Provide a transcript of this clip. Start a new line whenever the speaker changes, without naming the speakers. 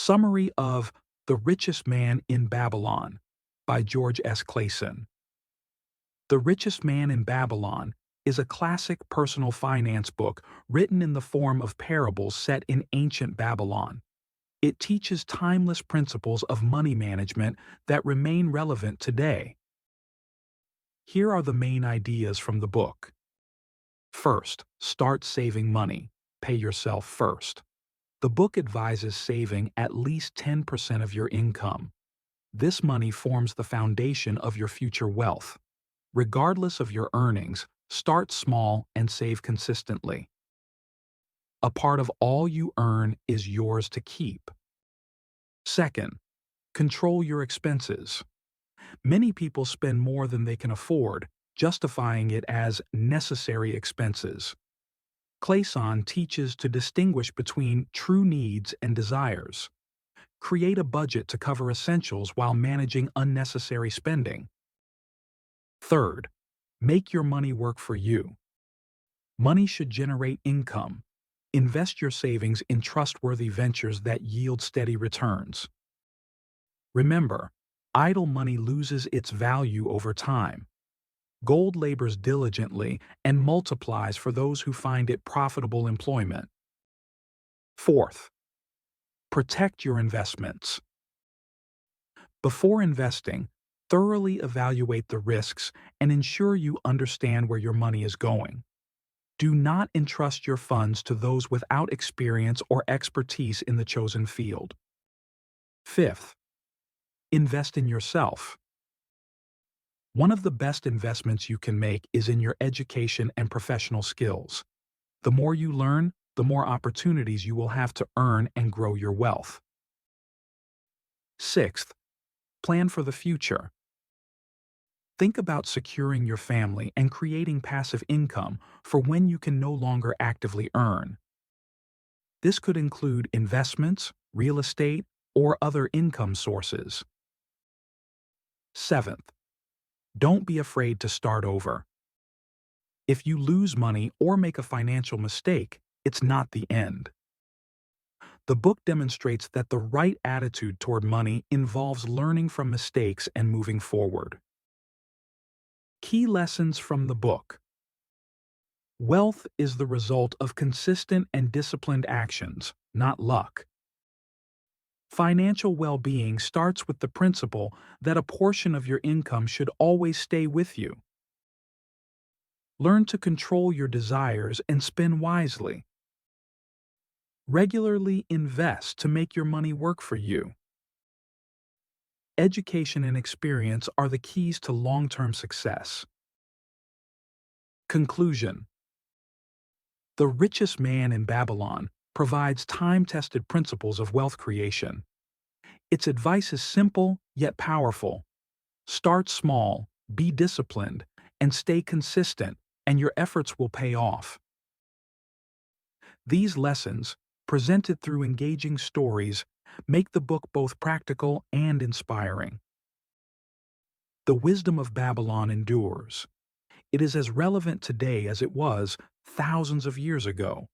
Summary of The Richest Man in Babylon by George S. Clason. The Richest Man in Babylon is a classic personal finance book written in the form of parables set in ancient Babylon. It teaches timeless principles of money management that remain relevant today. Here are the main ideas from the book. First, start saving money. Pay yourself first. The book advises saving at least 10% of your income. This money forms the foundation of your future wealth. Regardless of your earnings, start small and save consistently. A part of all you earn is yours to keep. Second, control your expenses. Many people spend more than they can afford, justifying it as necessary expenses. Clason teaches to distinguish between true needs and desires. Create a budget to cover essentials while managing unnecessary spending. Third, make your money work for you. Money should generate income. Invest your savings in trustworthy ventures that yield steady returns. Remember, idle money loses its value over time. Gold labors diligently and multiplies for those who find it profitable employment. Fourth, protect your investments. Before investing, thoroughly evaluate the risks and ensure you understand where your money is going. Do not entrust your funds to those without experience or expertise in the chosen field. Fifth, invest in yourself. One of the best investments you can make is in your education and professional skills. The more you learn, the more opportunities you will have to earn and grow your wealth. Sixth, plan for the future. Think about securing your family and creating passive income for when you can no longer actively earn. This could include investments, real estate, or other income sources. Seventh, don't be afraid to start over. If you lose money or make a financial mistake, it's not the end. The book demonstrates that the right attitude toward money involves learning from mistakes and moving forward. Key lessons from the book. Wealth is the result of consistent and disciplined actions, not luck. Financial well-being starts with the principle that a portion of your income should always stay with you. Learn to control your desires and spend wisely. Regularly invest to make your money work for you. Education and experience are the keys to long-term success. Conclusion. The Richest Man in Babylon provides time-tested principles of wealth creation. Its advice is simple yet powerful. Start small, be disciplined, and stay consistent, and your efforts will pay off. These lessons, presented through engaging stories, make the book both practical and inspiring. The wisdom of Babylon endures. It is as relevant today as it was thousands of years ago.